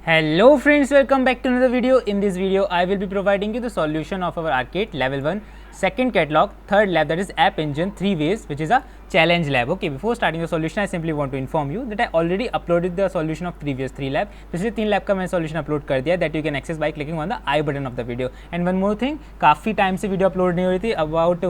Hello friends, welcome back to another video. In this video, I will be providing you the solution of our arcade level 1, second catalog, third lab, that is app engine 3 ways, which is a challenge lab. Okay, before starting the solution, I simply want to inform you that I already uploaded the solution of previous 3 lab. पिछले 3 lab का मैंने solution upload कर दिया, that you can access by clicking on the I button of the video. And one more thing, काफ़ी time से video upload नहीं हो रही थी, about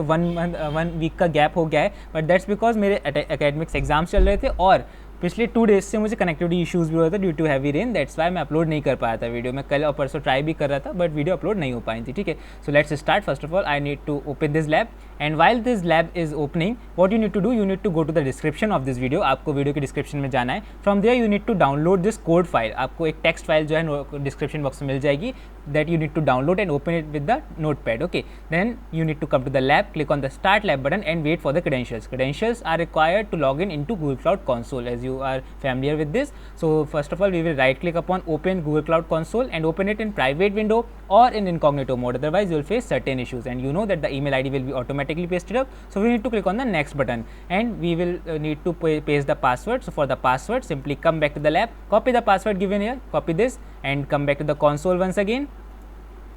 1 week का गैप हो गया है, but that's because मेरे academics एग्जाम्स चल रहे थे और पिछले 2 डेज से मुझे कनेक्टिविटी इश्यूज़ भी हो रहा था due to heavy rain, that's why मैं अपलोड नहीं कर पाया था वीडियो. मैं कल और परसों ट्राई भी कर रहा था बट वीडियो अपलोड नहीं हो पाई थी. ठीक है, so let's start. First of all I need to open this lab and while this lab is opening what you need to do, you need to go to the description of this video. आपको video के description में जाना है. From there you need to download this code file. आपको एक text file जो है description box में मिल जाएगी, that you need to download and open it with the notepad. Okay, then you need to come to the lab, click on the start lab button and wait for the credentials are required to log in into Google Cloud Console, as you are familiar with this. So first of all we will right click upon open Google Cloud Console and open it in private window or in incognito mode, otherwise you will face certain issues. And you know that the email ID will be automatically pasted up, so we need to click on the next button and we will need to paste the password. So for the password, simply come back to the lab, copy the password given here, copy this and come back to the console once again.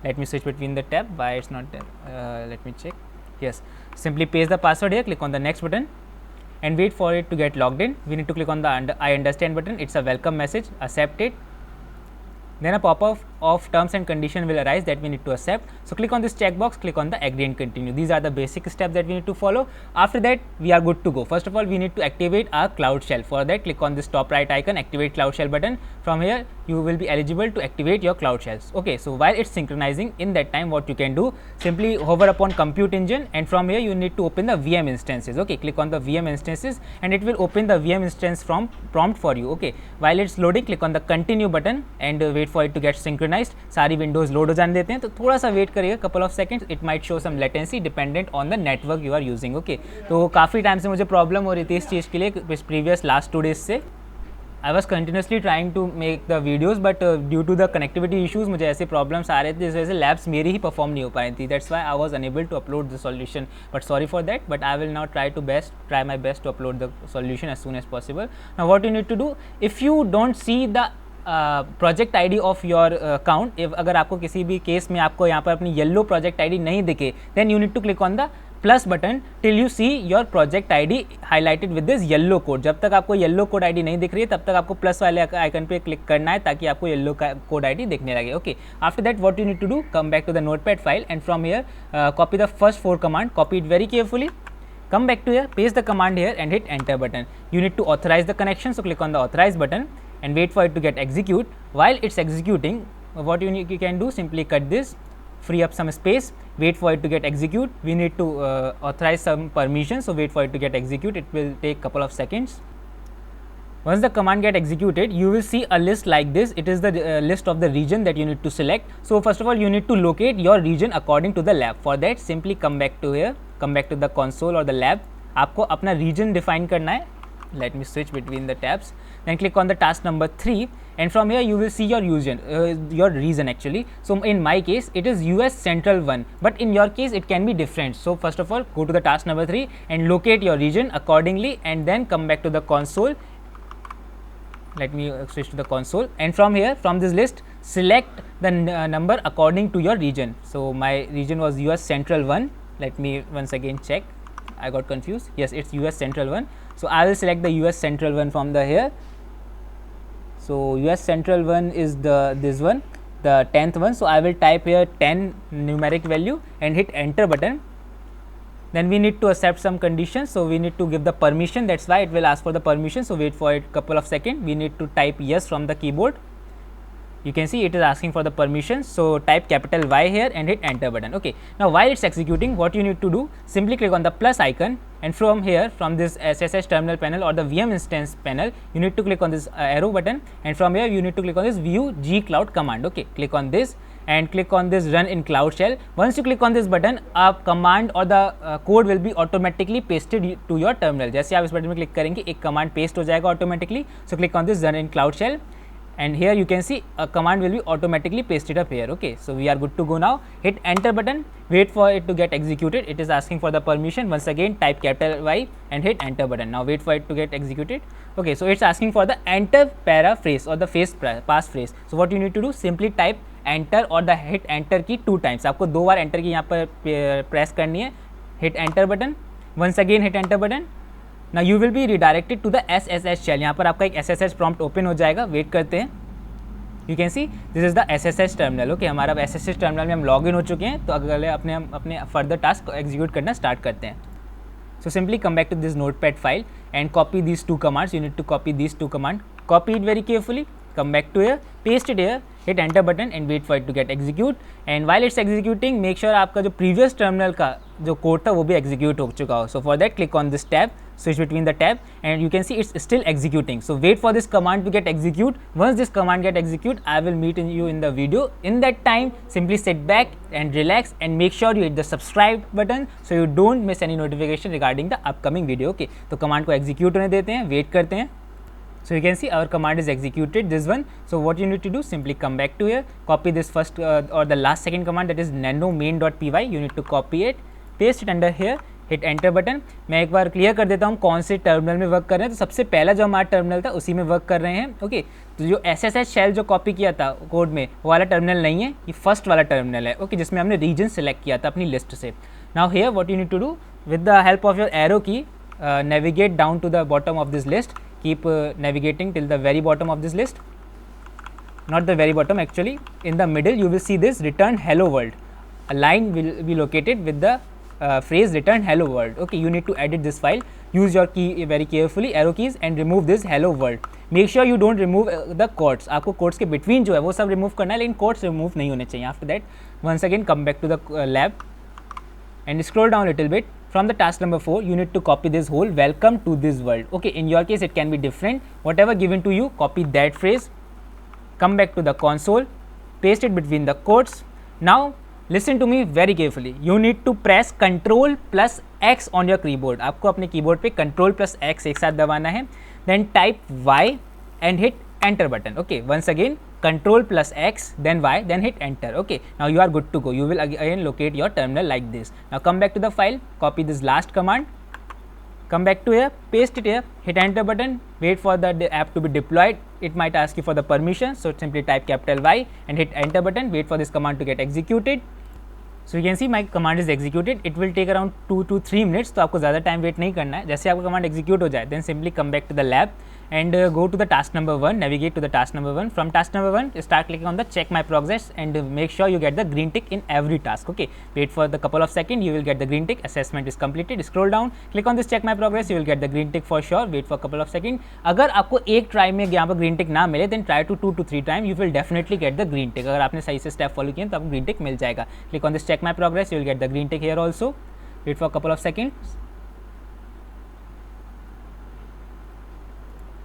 Let me switch between the tab. Why it's not there? Let me check. Yes, simply paste the password here, click on the next button and wait for it to get logged in. We need to click on the I understand button. It's a welcome message, accept it. Then a pop-up of terms and condition will arise that we need to accept. So click on this checkbox, click on the agree and continue. These are the basic steps that we need to follow. After that we are good to go. First of all we need to activate our Cloud Shell. For that click on this top right icon, activate Cloud Shell button. From here you will be eligible to activate your Cloud Shells. Okay, so while it's synchronizing, in that time what you can do, simply hover upon compute engine and from here you need to open the VM instances. Okay, click on the VM instances and it will open the VM instance from prompt for you. Okay, while it's loading click on the continue button and wait for it to get synchronized. सारी windows load हो जाने देते हैं, तो थोड़ा सा wait करिएगा, couple of seconds. It might show some latency dependent on the network you are using. Okay, तो काफ़ी टाइम से मुझे प्रॉब्लम हो रही थी इस चीज़ के लिए प्रीवियस लास्ट 2 डेज से. I was continuously trying to make the videos but due to the connectivity issues मुझे ऐसे प्रॉब्लम्स आ रहे थे जिस वजह से लैब्स मेरी ही परफॉर्म नहीं हो पा रही थी. That's why I was unable to upload the solution, but sorry for that. But I will now try my best to upload the solution as soon as possible. Now what you need to do, if you don't see the project ID of your account, अगर आपको किसी भी case में आपको यहाँ पर अपनी yellow project ID नहीं दिखे, then you need to click on the plus button till you see your project ID highlighted with this yellow code. जब तक आपको येलो कोड आईडी नहीं दिख रही है तब तक आपको प्लस वाले आइकन पे क्लिक करना है ताकि आपको येलो कोड आईडी दिखने लगे. Okay, after that what you need to do, come back to the notepad file and from here copy the first 4 command, copy it very carefully. Come back to here, paste the command here and hit enter button. You need to authorize the connection, so click on the authorize button and wait for it to get execute. While it's executing, what you can do, simply cut this, free up some space, wait for it to get execute. We need to authorize some permission, so wait for it to get execute. It will take couple of seconds. Once the command get executed, you will see a list like this. It is the list of the region that you need to select. So first of all you need to locate your region according to the lab. For that simply come back to here, come back to the console or the lab. आपको अपना region define करना है. Let me switch between the tabs. Then click on the task number 3 and from here you will see your region actually. So in my case it is US Central 1, but in your case it can be different. So first of all go to the task number 3 and locate your region accordingly and then come back to the console. Let me switch to the console and from here, from this list, select the number according to your region. So my region was US Central 1. Let me once again check, I got confused. Yes, it's US Central 1. So I will select the US Central 1 from the here. So US Central 1 is this one, the 10th one. So I will type here 10 numeric value and hit enter button. Then we need to accept some conditions, so we need to give the permission. That's why it will ask for the permission, so wait for it couple of seconds. We need to type yes from the keyboard. You can see it is asking for the permission, so type capital Y here and hit enter button. Okay, now while it's executing, what you need to do, simply click on the plus icon and from here, from this SSH terminal panel or the VM instance panel, you need to click on this arrow button and from here you need to click on this view G Cloud command. Okay, click on this and click on this run in Cloud Shell. Once you click on this button, a command or the code will be automatically pasted to your terminal. जैसे आप इस button में click करेंगे एक command paste हो जाएगा automatically. So click on this run in Cloud Shell and here you can see a command will be automatically pasted up here. Okay, so we are good to go now. Hit enter button, wait for it to get executed. It is asking for the permission. Once again type capital Y and hit enter button. Now wait for it to get executed. Okay, so it's asking for the enter paraphrase or the passphrase. So what you need to do, simply type enter or the hit enter की 2 times. आपको 2 बार enter की यहाँ पर press करनी है. Hit enter button. Once again hit enter button. Now you will be redirected to the SSH shell. यहाँ पर आपका एक SSH prompt open हो जाएगा. वेट करते हैं. You can see this is the SSH terminal. Okay, हमारा अब SSH terminal में हम लॉग इन हो चुके हैं. तो अगले अपने फर्दर टास्क एग्जीक्यूट करना स्टार्ट करते हैं. So simply come back to this notepad file and copy these 2 commands. You need to copy these 2 commands. Copy it very carefully. Come back to here, paste it here, hit enter button and wait for it to get execute. And while it's executing, make sure आपका जो previous terminal का जो code था वो भी execute हो चुका हो. So for that, click on this tab, switch between the tab, and you can see it's still executing. So wait for this command to get execute. Once this command get execute, I will meet you in the video. In that time, simply sit back and relax and make sure you hit the subscribe button so you don't miss any notification regarding the upcoming video. Okay, तो command को execute होने देते हैं, wait करते हैं. So you can see our command is executed, this one. So what you need to do, simply come back to here, copy this first or the last second command, that is nano main.py. You need to copy it, paste it under here, hit enter button. मैं एक बार clear कर देता हूँ कौन से terminal में work कर रहे हैं. तो सबसे पहला जो हमारा टर्मिनल था उसी में वर्क कर रहे हैं. ओके, तो जो SSH शेल जो कॉपी किया था कोड में वो वाला टर्मिनल नहीं है, ये फर्स्ट वाला टर्मिनल है. ओके, जिसमें हमने रीजन सेलेक्ट किया था अपनी लिस्ट से. Now here what you need to do, with the help of your arrow key, navigate down to the bottom of this list. Keep navigating till the very bottom of this list. Not the very bottom, actually in the middle you will see this return hello world. A line will be located with the phrase return hello world. Okay, you need to edit this file. Use your key very carefully, arrow keys, and remove this hello world. Make sure you don't remove the quotes. आपको quotes के between जो है वो सब remove करना है, लेकिन quotes remove नहीं होने चाहिए. After that, once again come back to the lab and scroll down a little bit. From the task number 4, you need to copy this whole welcome to this world. Okay, in your case it can be different. Whatever given to you, copy that phrase. Come back to the console, paste it between the quotes. Now listen to me very carefully. You need to press Ctrl plus X on your keyboard. आपको अपने keyboard पे Ctrl plus X एक साथ दबाना है. Then type Y and hit enter button. Okay, once again Ctrl plus X, then Y, then hit enter. Okay, now you are good to go. You will again locate your terminal like this. Now come back to the file, copy this last command, come back to here, paste it here, hit enter button, wait for the app to be deployed. It might ask you for the permission, so simply type capital Y and hit enter button, wait for this command to get executed. So you can see my command is executed. It will take around 2 to 3 minutes. तो आपको ज़्यादा time wait नहीं करना है. जैसे आपका command execute हो जाए, then simply come back to the lab and go to the task number 1, navigate to the task number 1. From task number 1, start clicking on the check my progress and make sure you get the green tick in every task. Okay, wait for the couple of seconds, you will get the green tick. Assessment is completed. Scroll down, click on this check my progress, you will get the green tick for sure. Wait for a couple of seconds. अगर आपको एक try में यहाँ पर green टिक ना मिले, then try to 2 to 3 times, you will definitely get the green tick. अगर आपने सही से स्टेप फॉलो किए तो आपको ग्रीन टिक मिल जाएगा. Click on this check my progress, you will get the green tick here also. Wait for a couple of seconds.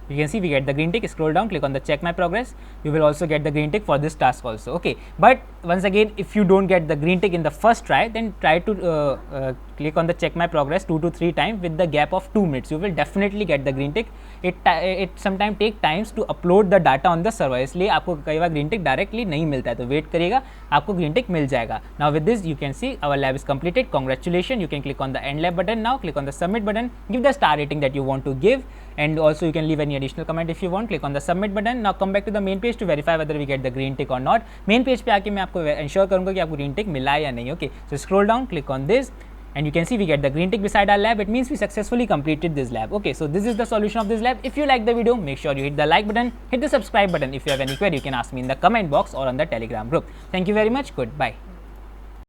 You can see we get the green tick. Scroll down, click on the check my progress. You will also get the green tick for this task also. Okay, but once again, if you don't get the green tick in the first try, then try to click on the check my progress 2 to 3 times with the gap of 2 minutes. You will definitely get the green tick. It sometimes take times to upload the data on the server. इसलिए आपको कई बार green tick directly नहीं मिलता है, तो wait करिएगा, आपको green tick मिल जाएगा. Now with this you can see our lab is completed. Congratulations. You can click on the end lab button now. Click on the submit button. Give the star rating that you want to give, and also you can leave any additional comment if you want. Click on the submit button. Now come back to the main page to verify whether we get the green tick or not. Main page पे आके मैं आपको ensure करूँगा कि आपको green tick मिला है या नहीं. Okay, so scroll down, click on this, and you can see we get the green tick beside our lab. It means we successfully completed this lab. Okay, so this is the solution of this lab. If you like the video, make sure you hit the like button, hit the subscribe button. If you have any query, you can ask me in the comment box or on the Telegram group. Thank you very much. Goodbye.